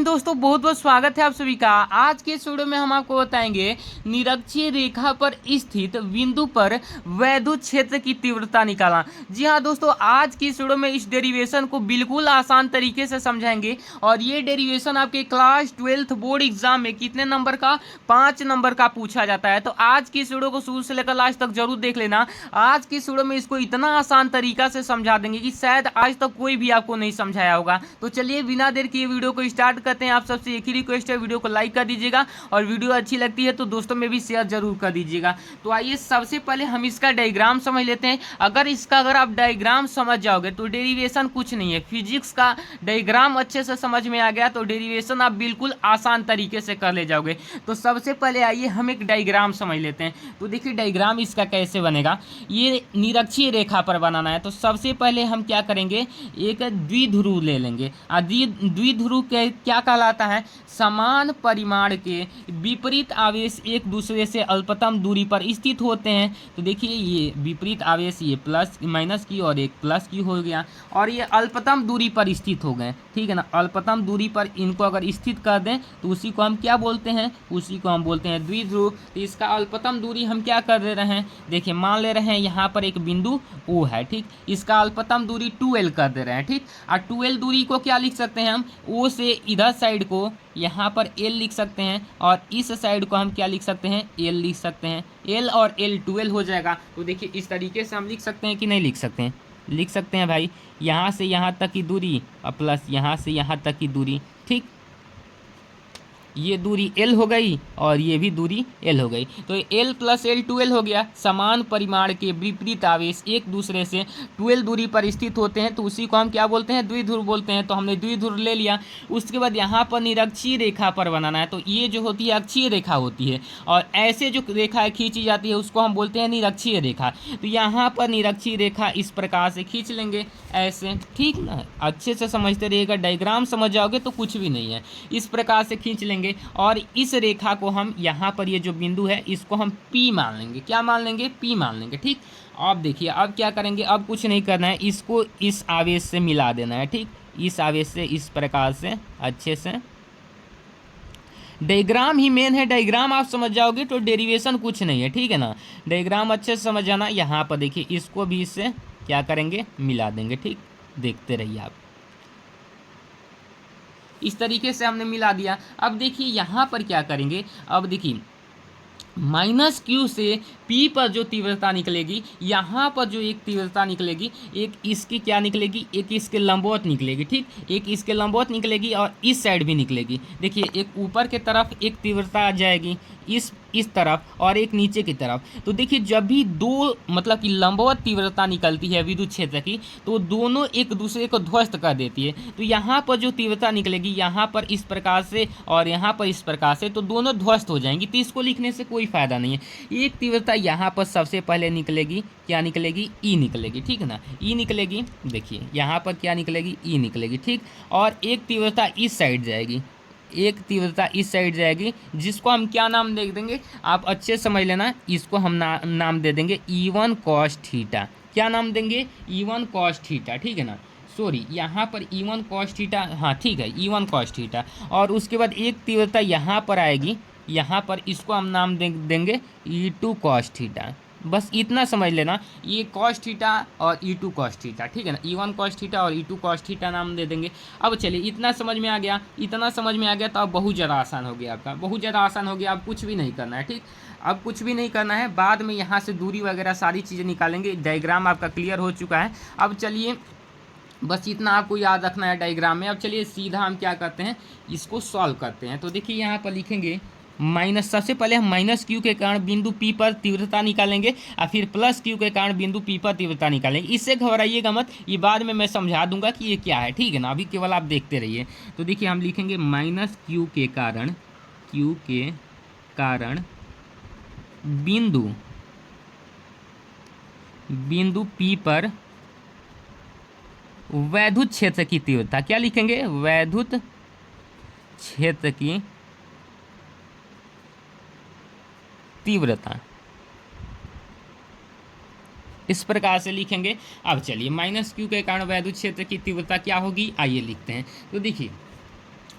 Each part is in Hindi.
हिंद दोस्तों, बहुत बहुत स्वागत है आप सभी का। आज के इस वीडियो में हम आपको बताएंगे निरक्षीय रेखा पर स्थित बिंदु पर वैद्युत क्षेत्र की तीव्रता निकालना। जी हाँ दोस्तों, आज की इस वीडियो में इस डेरिवेशन को बिल्कुल आसान तरीके से समझाएंगे और ये डेरिवेशन आपके क्लास 12th बोर्ड एग्जाम में कितने नंबर का, 5 नंबर का पूछा जाता है। तो आज की इस वीडियो को शुरू से लेकर लास्ट तक जरूर देख लेना। आज की इस वीडियो में इसको इतना आसान तरीका से समझा देंगे कि शायद आज तक कोई भी आपको नहीं समझाया होगा। तो चलिए बिना देर के वीडियो को स्टार्ट करते हैं। आप सबसे एक ही रिक्वेस्ट है, वीडियो को लाइक कर दीजिएगा और वीडियो अच्छी लगती है तो दोस्तों में भी शेयर जरूर कर दीजिएगा। तो आइए सबसे पहले हम इसका डायग्राम समझ लेते हैं। अगर आप डायग्राम समझ जाओगे तो डेरिवेशन कुछ नहीं है। फिजिक्स का डायग्राम अच्छे से समझ में आ गया तो डेरिवेशन आप बिल्कुल आसान तरीके से कर ले जाओगे। तो सबसे पहले आइए हम एक डायग्राम समझ लेते हैं। तो देखिए डायग्राम इसका कैसे बनेगा। ये निरक्षीय रेखा पर बनाना है तो सबसे पहले हम क्या करेंगे, एक द्विध्रुव ले लेंगे। द्विध्रुव क्या कहलाता है, समान परिमाण के विपरीत आवेश एक दूसरे से अल्पतम दूरी पर स्थित होते हैं। तो देखिए ये विपरीत आवेश, ये प्लस माइनस की और एक प्लस की हो गया और ये अल्पतम दूरी पर स्थित हो गए, ठीक है ना। अल्पतम दूरी पर इनको अगर स्थित कर दें तो उसी को हम क्या बोलते हैं, उसी को हम बोलते हैं द्विध्रुव। तो इसका अल्पतम दूरी हम क्या कर दे रहे हैं, देखिए मान ले रहे हैं यहाँ पर एक बिंदु O है, ठीक। इसका अल्पतम दूरी 2L कर दे रहे हैं, ठीक। और 2L दूरी को क्या लिख सकते हैं हम, O से इधर साइड को यहाँ पर L लिख सकते हैं और इस साइड को हम क्या लिख सकते हैं, L लिख सकते हैं। L और L 2L हो जाएगा। तो देखिए इस तरीके से हम लिख सकते हैं कि नहीं लिख सकते हैं, लिख सकते हैं भाई। यहाँ से यहाँ तक की दूरी और प्लस यहाँ से यहाँ तक की दूरी, ठीक। ये दूरी L हो गई और ये भी दूरी L हो गई। तो L प्लस L 2L हो गया। समान परिमाण के विपरीत आवेश एक दूसरे से 2L दूरी पर स्थित होते हैं तो उसी को हम क्या बोलते हैं, द्विध्रुव बोलते हैं। तो हमने द्विध्रुव ले लिया। उसके बाद यहाँ पर निरक्षीय रेखा पर बनाना है। तो ये जो होती है अक्षीय रेखा होती है और ऐसे जो रेखा खींची जाती है उसको हम बोलते हैं निरक्षीय रेखा। तो यहाँ पर निरक्षीय रेखा इस प्रकार से खींच लेंगे ऐसे, ठीक ना। अच्छे से समझते रहिएगा, डायग्राम समझ जाओगे तो कुछ भी नहीं है। इस प्रकार से खींच लेंगे और इस रेखा को हम यहाँ पर ये जो बिंदु है इसको हम P मान लेंगे। क्या मान लेंगे, P मान लेंगे, ठीक। अब देखिए अब क्या करेंगे, अब कुछ नहीं करना है, इसको इस आवेश से मिला देना है, ठीक। इस आवेश से इस प्रकार से अच्छे से। डायग्राम ही मेन है, डायग्राम आप समझ जाओगे तो डेरिवेशन कुछ नहीं है, ठीक है ना। डायग्राम अच्छे से समझ जाना। यहाँ पर देखिए इसको भी इससे क्या करेंगे, मिला देंगे, ठीक। देखते रहिए आप। इस तरीके से हमने मिला दिया। अब देखिए यहाँ पर क्या करेंगे, अब देखिए -Q से P पर जो तीव्रता निकलेगी, यहाँ पर जो एक तीव्रता निकलेगी, एक इसकी क्या निकलेगी, एक इसके लंबवत निकलेगी, ठीक। एक इसके लंबवत निकलेगी और इस साइड भी निकलेगी। देखिए एक ऊपर के तरफ एक तीव्रता आ जाएगी इस तरफ और एक नीचे की तरफ। तो देखिए जब भी दो मतलब कि लंबवत तीव्रता निकलती है विद्युत क्षेत्र की तो दोनों एक दूसरे को ध्वस्त कर देती है। तो यहाँ पर जो तीव्रता निकलेगी यहाँ पर इस प्रकार से और यहाँ पर इस प्रकार से, तो दोनों ध्वस्त हो जाएंगी। तो इसको लिखने से कोई फायदा नहीं है। एक तीव्रता यहाँ पर सबसे पहले निकलेगी, क्या निकलेगी, E निकलेगी, ठीक है ना। E निकलेगी, देखिए यहाँ पर क्या निकलेगी, E निकलेगी, ठीक। और एक तीव्रता इस साइड जाएगी, एक तीव्रता इस साइड जाएगी जिसको हम क्या नाम दे देंगे, आप अच्छे समझ लेना। इसको हम नाम दे देंगे E1 cos थीटा। क्या नाम देंगे, E1 cos थीटा, ठीक है ना। सॉरी यहाँ पर E1 cos थीटा, हाँ ठीक है, E1 cos थीटा। और उसके बाद एक तीव्रता यहाँ पर आएगी, यहाँ पर इसको हम नाम देंगे E2 cos थीटा। बस इतना समझ लेना, ये cos थीटा और E2 cos थीटा, ठीक है ना। E1 cos थीटा और E2 cos थीटा नाम दे देंगे। अब चलिए इतना समझ में आ गया, इतना समझ में आ गया तो अब बहुत ज़्यादा आसान हो गया आपका, बहुत ज़्यादा आसान हो गया। अब कुछ भी नहीं करना है, ठीक। अब कुछ भी नहीं करना है, बाद में यहाँ से दूरी वगैरह सारी चीज़ें निकालेंगे। डायग्राम आपका क्लियर हो चुका है। अब चलिए बस इतना आपको याद रखना है डायग्राम में। अब चलिए सीधा हम क्या करते हैं, इसको सॉल्व करते हैं। तो देखिए यहाँ पर लिखेंगे सबसे पहले हम -Q के कारण बिंदु P पर तीव्रता निकालेंगे और फिर +Q के कारण बिंदु P पर तीव्रता निकालेंगे। इससे घबराइएगा मत, ये बाद में मैं समझा दूंगा कि ये क्या है, ठीक है ना। अभी केवल आप देखते रहिए। तो देखिए हम लिखेंगे -Q के कारण, Q के कारण बिंदु P पर वैद्युत क्षेत्र की तीव्रता, क्या लिखेंगे, वैद्युत क्षेत्र की तीव्रता, इस प्रकार से लिखेंगे। अब चलिए -Q के कारण वैद्युत क्षेत्र की तीव्रता क्या होगी, आइए लिखते हैं। तो देखिए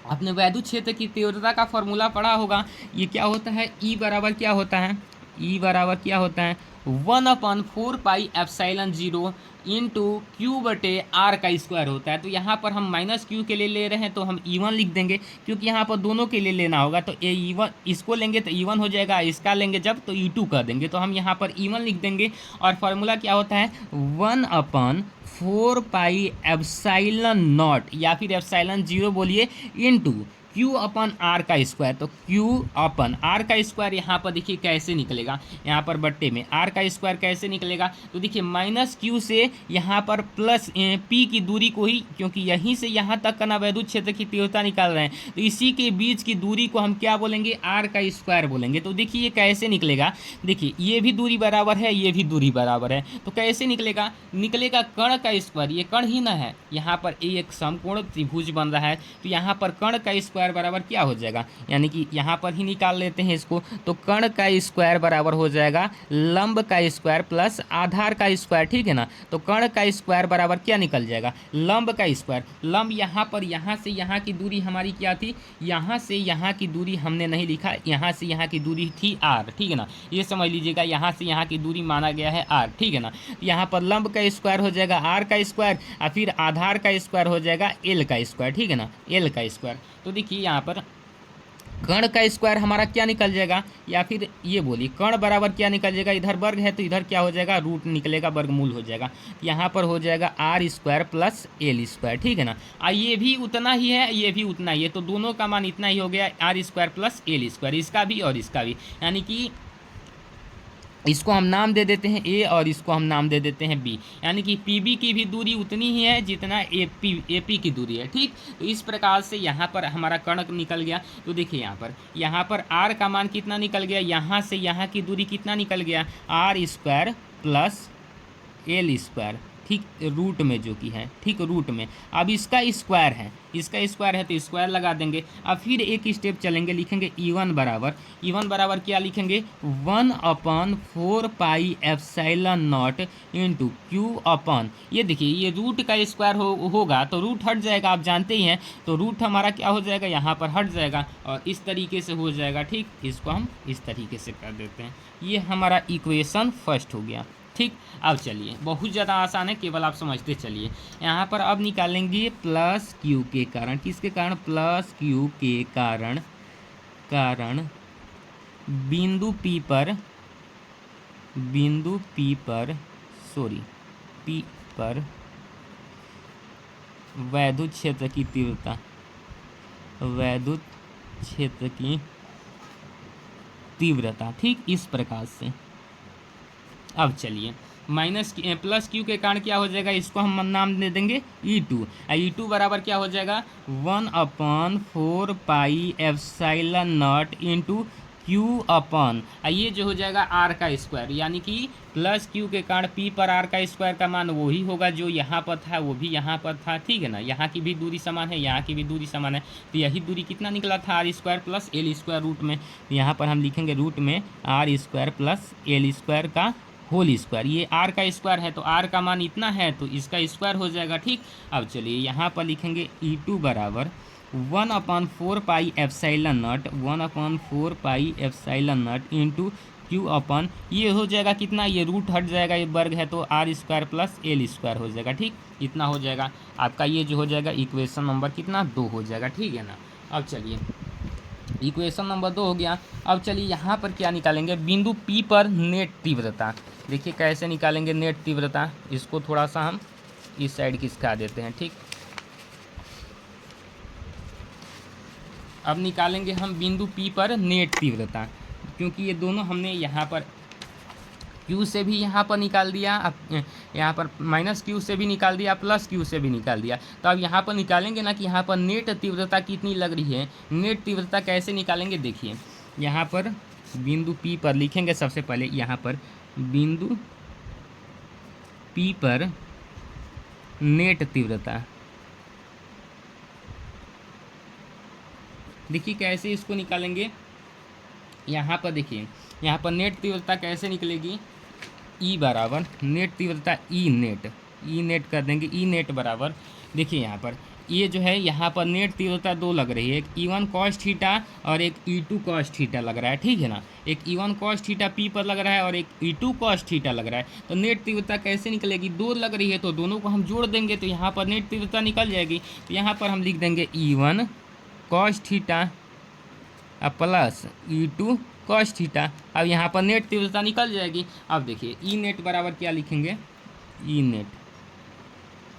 आपने वैद्युत क्षेत्र की तीव्रता का फॉर्मूला पढ़ा होगा। ये क्या होता है, ई बराबर क्या होता है, ई बराबर क्या होता है 1/4 पाई एप्सिलॉन 0 इंटू क्यू बटे आर का स्क्वायर होता है। तो यहाँ पर हम माइनस क्यू के लिए ले रहे हैं तो हम E1 लिख देंगे, क्योंकि यहाँ पर दोनों के लिए लेना होगा। तो ए E1 इसको लेंगे तो E1 हो जाएगा, इसका लेंगे जब तो E2 कर देंगे। तो हम यहाँ पर E1 लिख देंगे और फार्मूला क्या होता है 1/4 पाई एप्सिलॉन 0 या फिर एप्सिलॉन 0 बोलिए इंटू क्यू अपन आर का स्क्वायर। तो क्यू अपन आर का स्क्वायर यहाँ पर देखिए कैसे निकलेगा, यहाँ पर बट्टे में आर का स्क्वायर कैसे निकलेगा। तो देखिए माइनस क्यू से यहाँ पर प्लस पी की दूरी को ही, क्योंकि यहीं से यहाँ तक का ना वैद्युत क्षेत्र की तीव्रता निकाल रहे हैं, तो इसी के बीच की दूरी को हम क्या बोलेंगे आर का स्क्वायर बोलेंगे। तो देखिए ये कैसे निकलेगा, देखिए ये भी दूरी बराबर है, ये भी दूरी बराबर है, तो कैसे निकलेगा, निकलेगा कर्ण का स्क्वायर, ये कर्ण ही ना है, यहाँ पर एक समकोण त्रिभुज बन रहा है, तो यहाँ पर कर्ण का स्क्वायर बराबर क्या हो जाएगा, यानी कि यहाँ पर ही निकाल लेते हैं इसको। तो कर्ण का स्क्वायर बराबर हो जाएगा लंब का स्क्वायर प्लस आधार का स्क्वायर, ठीक है ना। तो कर्ण का स्क्वायर बराबर क्या निकल जाएगा, लंब का स्क्वायर। लंब यहाँ पर यहाँ से यहाँ की दूरी हमारी क्या थी, यहाँ से यहाँ की दूरी हमने नहीं लिखा, यहाँ से यहाँ की दूरी थी आर, ठीक है ना, ये समझ लीजिएगा, यहाँ से यहाँ की दूरी माना गया है आर, ठीक है ना। यहाँ पर लंब का स्क्वायर हो जाएगा आर का स्क्वायर और फिर आधार का स्क्वायर हो जाएगा एल का स्क्वायर, ठीक है ना, एल का स्क्वायर। तो देखिए यहाँ पर कर्ण का स्क्वायर हमारा क्या निकल जाएगा, या फिर ये बोलिए कर्ण बराबर क्या निकल जाएगा, इधर वर्ग है तो इधर क्या हो जाएगा रूट निकलेगा, वर्गमूल हो जाएगा। यहाँ पर हो जाएगा r square plus l square, ठीक है ना। ये भी उतना ही है, ये भी उतना ही है, तो दोनों का मान इतना ही हो गया r square plus l square, इसका भी और इसका भी। यानी कि इसको हम नाम दे देते हैं ए और इसको हम नाम दे देते हैं बी, यानी कि पी बी की भी दूरी उतनी ही है जितना ए पी की दूरी है, ठीक। तो इस प्रकार से यहाँ पर हमारा कर्ण निकल गया। तो देखिए यहाँ पर आर का मान कितना निकल गया, यहाँ से यहाँ की दूरी कितना निकल गया r square plus l square, ठीक, रूट में जो कि है, ठीक, रूट में। अब इसका स्क्वायर है, इसका स्क्वायर है तो स्क्वायर लगा देंगे। अब फिर एक स्टेप चलेंगे, लिखेंगे E1 बराबर क्या लिखेंगे 1/4 पाई एप्सिलॉन 0 इंटू क्यू अपन, ये देखिए ये रूट का स्क्वायर होगा तो रूट हट जाएगा, आप जानते ही हैं, तो रूट हमारा क्या हो जाएगा यहाँ पर हट जाएगा और इस तरीके से हो जाएगा, ठीक। इसको हम इस तरीके से कर देते हैं, ये हमारा इक्वेशन फर्स्ट हो गया, ठीक। अब चलिए बहुत ज़्यादा आसान है, केवल आप समझते चलिए। यहाँ पर अब निकालेंगे प्लस क्यू के कारण, किसके कारण प्लस क्यू के कारण बिंदु पी पर वैद्युत क्षेत्र की तीव्रता, ठीक, इस प्रकार से। अब चलिए प्लस क्यू के कारण क्या हो जाएगा, इसको हम नाम दे देंगे E2। E2 बराबर क्या हो जाएगा 1/4 पाई एप्सिलॉन 0 इंटू क्यू अपन, ये जो हो जाएगा आर का स्क्वायर, यानी कि प्लस क्यू के कारण पी पर आर का स्क्वायर का मान वही होगा जो यहाँ पर था वो भी यहाँ पर था, ठीक है ना। यहाँ की भी दूरी समान है, यहाँ की भी दूरी समान है, तो यही दूरी कितना निकला था r square plus l square root में। तो यहाँ पर हम लिखेंगे रूट में r square plus l square का होल स्क्वायर, ये आर का स्क्वायर है तो आर का मान इतना है तो इसका स्क्वायर हो जाएगा, ठीक। अब चलिए यहाँ पर लिखेंगे E2 बराबर 1/4 पाई एप्सिलॉन 0 इंटू क्यू अपन, ये हो जाएगा कितना, ये रूट हट जाएगा, ये वर्ग है तो r square plus l square हो जाएगा, ठीक। इतना हो जाएगा आपका, ये जो हो जाएगा इक्वेशन नंबर कितना 2 हो जाएगा, ठीक है ना। अब चलिए इक्वेशन नंबर 2 हो गया। अब चलिए यहाँ पर क्या निकालेंगे, बिंदु P पर नेट तीव्रता। देखिए कैसे निकालेंगे नेट तीव्रता, इसको थोड़ा सा हम इस साइड खिसका देते हैं, ठीक। अब निकालेंगे हम बिंदु P पर नेट तीव्रता, क्योंकि ये दोनों हमने यहाँ पर Q से भी यहाँ पर निकाल दिया, अब यहाँ पर माइनस Q से भी निकाल दिया, प्लस Q से भी निकाल दिया। तो अब यहाँ पर निकालेंगे ना कि यहाँ पर नेट तीव्रता कितनी लग रही है। नेट तीव्रता कैसे निकालेंगे, देखिए यहाँ पर बिंदु P पर लिखेंगे, सबसे पहले यहाँ पर बिंदु P पर नेट तीव्रता, देखिए कैसे इसको निकालेंगे। यहाँ पर देखिए यहाँ पर नेट तीव्रता कैसे निकलेगी, E बराबर नेट तीव्रता ई नेट कर देंगे, ई नेट बराबर, देखिए यहाँ पर ये जो है यहाँ पर नेट तीव्रता दो लग रही है, एक E1 cos थीटा और एक E2 cos थीटा लग रहा है, ठीक है ना। एक E1 cos थीटा P पर लग रहा है और एक E2 cos थीटा लग रहा है। तो नेट तीव्रता कैसे निकलेगी, दो लग रही है तो दोनों को हम जोड़ देंगे तो यहाँ पर नेट तीव्रता निकल जाएगी। तो यहाँ पर हम लिख देंगे E1 cos theta plus E2 cos theta. अब यहाँ पर नेट तीव्रता निकल जाएगी। अब देखिए ई नेट बराबर क्या लिखेंगे, ई नेट।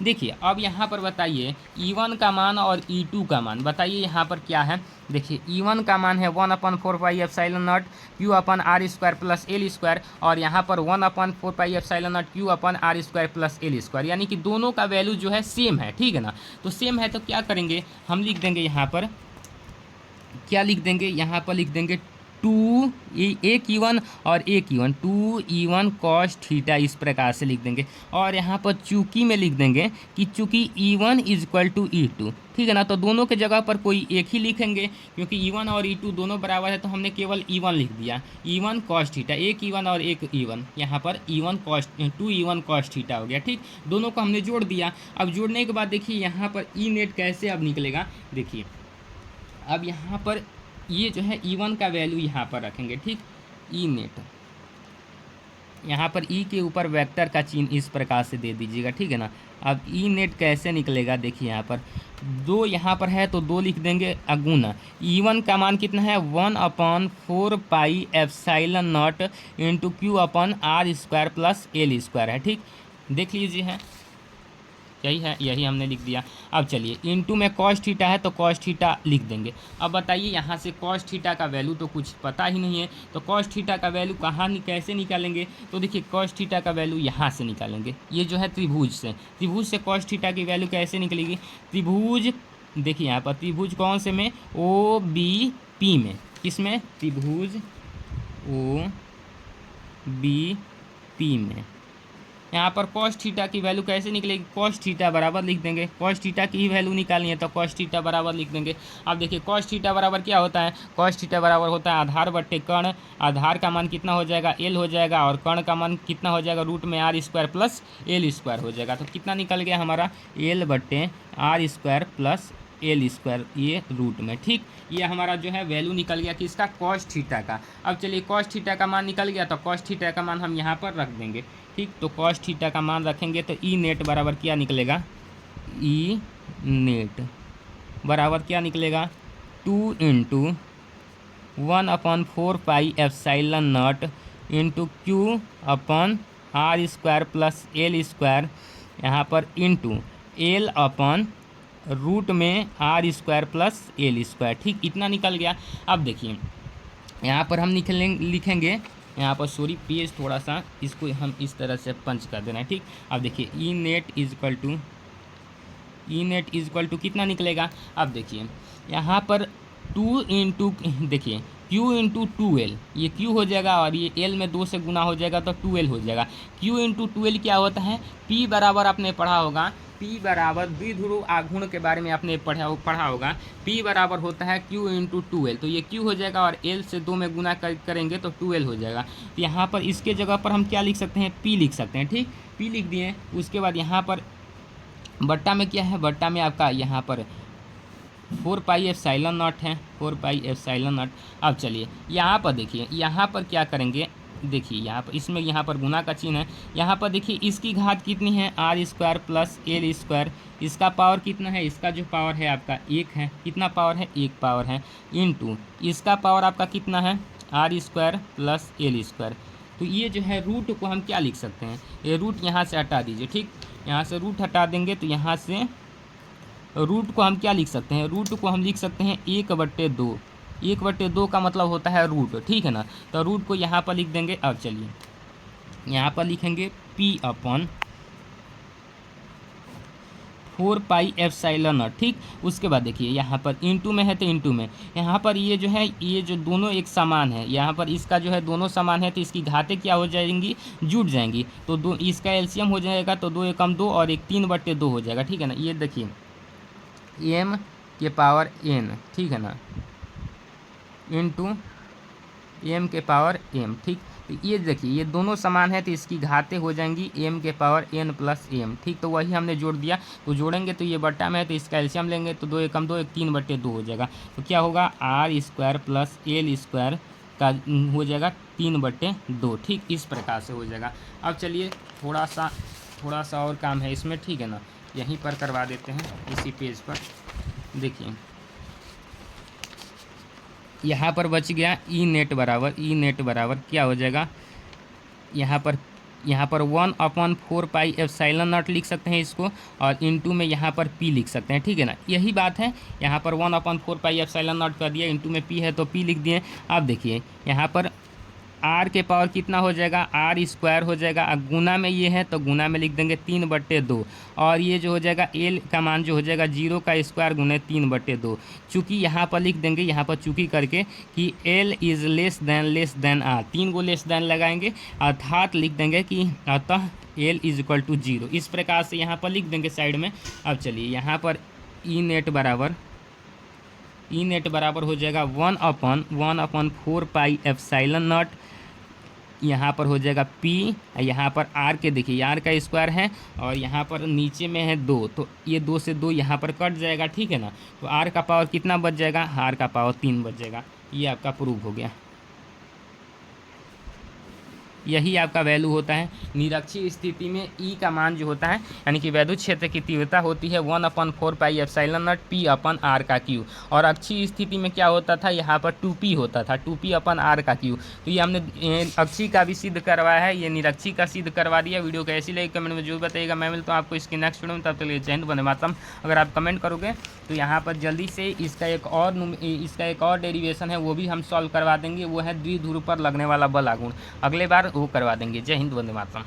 देखिए अब यहाँ पर बताइए E1 का मान और E2 का मान बताइए यहाँ पर क्या है। देखिए E1 का मान है 1/4πε0 Q/r² प्लस L², और यहाँ पर 1/4πε0 Q/r² प्लस L², यानी कि दोनों का वैल्यू जो है सेम है, ठीक है ना। तो सेम है तो क्या करेंगे, हम लिख देंगे यहाँ पर, क्या लिख देंगे, यहाँ पर लिख देंगे 2 एक E1 और एक E1, 2E1 cos थीटा, इस प्रकार से लिख देंगे। और यहाँ पर चूँकि में लिख देंगे कि चूँकि E1 = E2, ठीक है ना। तो दोनों के जगह पर कोई एक ही लिखेंगे, क्योंकि E1 और E2 दोनों बराबर है तो हमने केवल E1 लिख दिया, E1 cos थीटा, एक E1 और एक E1, यहाँ पर 2E1 cos थीटा हो गया, ठीक। दोनों को हमने जोड़ दिया। अब जोड़ने के बाद देखिए यहाँ पर ई नेट कैसे अब निकलेगा। देखिए अब यहाँ पर ये जो है E1 का वैल्यू यहाँ पर रखेंगे, ठीक। ई नेट यहाँ पर ई के ऊपर वेक्टर का चिन्ह इस प्रकार से दे दीजिएगा, ठीक है ना। अब ई नेट कैसे निकलेगा, देखिए यहाँ पर दो यहाँ पर है तो दो लिख देंगे अगुना। E1 का मान कितना है 1/4πε0 इंटू Q/r² प्लस L² है, ठीक। देख लीजिए है, यही है, यही हमने लिख दिया। अब चलिए इंटू में cos थीटा है तो cos थीटा लिख देंगे। अब बताइए यहाँ से cos थीटा का वैल्यू तो कुछ पता ही नहीं है, तो cos थीटा का वैल्यू कैसे निकालेंगे। तो देखिए cos थीटा का वैल्यू यहाँ से निकालेंगे, ये जो है त्रिभुज से cos थीटा की वैल्यू कैसे निकलेगी। त्रिभुज देखिए यहाँ पर त्रिभुज कौन से में, OBP में, किसमें, त्रिभुज OBP में। यहाँ पर cos थीटा की वैल्यू कैसे निकलेगी, cos थीटा बराबर लिख देंगे, cos थीटा की ही वैल्यू निकालनी है तो cos थीटा बराबर लिख देंगे। अब देखिए cos थीटा बराबर क्या होता है, cos थीटा बराबर होता है आधार बट्टे कर्ण। आधार का मान कितना हो जाएगा, L हो जाएगा, और कर्ण का मान कितना हो जाएगा, √r² प्लस L² हो जाएगा। तो कितना निकल गया हमारा, L/r² प्लस L², ये रूट में, ठीक। ये हमारा जो है वैल्यू निकल गया किसका, cos थीटा का। अब चलिए cos थीटा का मान निकल गया तो cos थीटा का मान हम यहाँ पर रख देंगे, ठीक। तो cos थीटा का मान रखेंगे तो ई नेट बराबर क्या निकलेगा, ई नेट बराबर क्या निकलेगा, 2 × 1/4πε0 इंटू Q/r² प्लस L², यहाँ पर इंटू L/√r² प्लस L², ठीक। इतना निकल गया। अब देखिए यहाँ पर हम लिखेंगे यहाँ पर, सॉरी पेज थोड़ा सा इसको हम इस तरह से पंच कर देना है, ठीक। अब देखिए ई नेट इजक्वल टू कितना निकलेगा। अब देखिए यहाँ पर 2 × देखिए Q × 2L, ये Q हो जाएगा और ये L में 2 से गुना हो जाएगा तो 2L हो जाएगा। Q × 2L क्या होता है, P बराबर आपने पढ़ा होगा, P बराबर द्विध्रुव आघूर्ण के बारे में आपने पढ़ा होगा। P बराबर होता है Q × 2L, तो ये Q हो जाएगा और L से 2 में गुना करेंगे तो 2L हो जाएगा। तो यहाँ पर इसके जगह पर हम क्या लिख सकते हैं, P लिख सकते हैं, ठीक। P लिख दिए। उसके बाद यहाँ पर बट्टा में क्या है, बट्टा में आपका यहाँ पर 4πε0 है, 4πε0। अब चलिए यहाँ पर देखिए, यहाँ पर क्या करेंगे, देखिए यहाँ पर इसमें यहाँ पर गुना का चिन्ह है। यहाँ पर देखिए इसकी घात कितनी है, r² प्लस L²। इसका पावर कितना है, इसका जो पावर है आपका 1 है, कितना पावर है, 1 पावर है, इंटू इसका पावर आपका कितना है, r² प्लस L²। तो ये जो है रूट को हम क्या लिख सकते हैं, ये रूट यहाँ से हटा दीजिए, ठीक। यहाँ से रूट हटा देंगे तो यहाँ से रूट को हम क्या लिख सकते हैं, रूट को हम लिख सकते हैं 1/2। 1/2 का मतलब होता है रूट, ठीक है ना। तो रूट को यहाँ पर लिख देंगे। अब चलिए यहाँ पर लिखेंगे P/4πε0, ठीक। उसके बाद देखिए यहाँ पर इंटू में है तो इंटू में, यहाँ पर ये जो है, ये जो दोनों एक समान है, यहाँ पर इसका जो है दोनों समान है तो इसकी घातें क्या हो जाएंगी, जुट जाएंगी। तो दो इसका एलसीएम हो जाएगा तो 2 × 2 और 1 3/2 हो जाएगा, ठीक है ना। ये देखिए m के पावर n, ठीक है ना, इंटू एम के पावर एम। ठीक, तो ये देखिए ये दोनों समान है तो इसकी घातें हो जाएंगी एम के पावर एन प्लस एम। ठीक, तो वही हमने जोड़ दिया। तो जोड़ेंगे तो ये बट्टा में है तो इसका एलसीएम लेंगे तो 2 एकम 2 3/2 हो जाएगा। तो क्या होगा r square plus l square का हो जाएगा 3/2। ठीक, इस प्रकार से हो जाएगा। अब चलिए थोड़ा सा और काम है इसमें, ठीक है ना, यहीं पर करवा देते हैं इसी पेज पर। देखिए यहाँ पर बच गया ई नेट बराबर क्या हो जाएगा, यहाँ पर 1/4 पाई एप्सिलॉन नॉट लिख सकते हैं इसको, और इनटू में यहाँ पर पी लिख सकते हैं। ठीक है ना, यही बात है। यहाँ पर 1/4 पाई एप्सिलॉन नॉट कर दिया, इनटू में पी है तो पी लिख दिए। अब देखिए यहाँ पर आर के पावर कितना हो जाएगा, आर स्क्वायर हो जाएगा, गुना में ये है तो गुना में लिख देंगे 3/2, और ये जो हो जाएगा एल का मान जो हो जाएगा 0 का स्क्वायर गुने 3/2। चूँकि यहाँ पर लिख देंगे, यहाँ पर चूँकि करके कि l is less than r, 3 गो लेस देन लगाएंगे, अर्थात लिख देंगे कि अतः एल इज इक्वल टू 0। इस प्रकार से यहाँ पर लिख देंगे साइड में। अब चलिए यहाँ पर ई नेट बराबर हो जाएगा 1/4 पाई एप्सिलॉन नॉट, यहाँ पर हो जाएगा P, यहाँ पर R के देखिए R का स्क्वायर है और यहाँ पर नीचे में है 2, तो ये 2 से 2 यहाँ पर कट जाएगा। ठीक है ना, तो R का पावर कितना बच जाएगा, R का पावर 3 बच जाएगा। ये आपका प्रूव हो गया। यही आपका वैल्यू होता है निरक्षीय स्थिति में ई का मान जो होता है, यानी कि वैद्युत क्षेत्र की तीव्रता होती है 1/4 pi epsilon nought p upon r का क्यू, और अक्षीय स्थिति में क्या होता था, यहाँ पर 2p होता था, 2p अपन आर का क्यू। तो ये हमने अक्षीय का भी सिद्ध करवाया है, ये निरक्षीय का सिद्ध करवा दिया। वीडियो कैसी लगी कमेंट में जरूर बताइएगा। मैं मिलता हूँ आपको इसकी नेक्स्ट वीडियो में, तब तक जय हिंद, वंदे मातरम। अगर आप कमेंट करोगे तो यहाँ पर जल्दी से इसका एक और डेरिवेशन है वो भी हम सॉल्व करवा देंगे, वो है द्विध्रुव पर लगने वाला बल आघूर्ण। अगले बार वो करवा देंगे। जय हिंद, वंदे मातरम।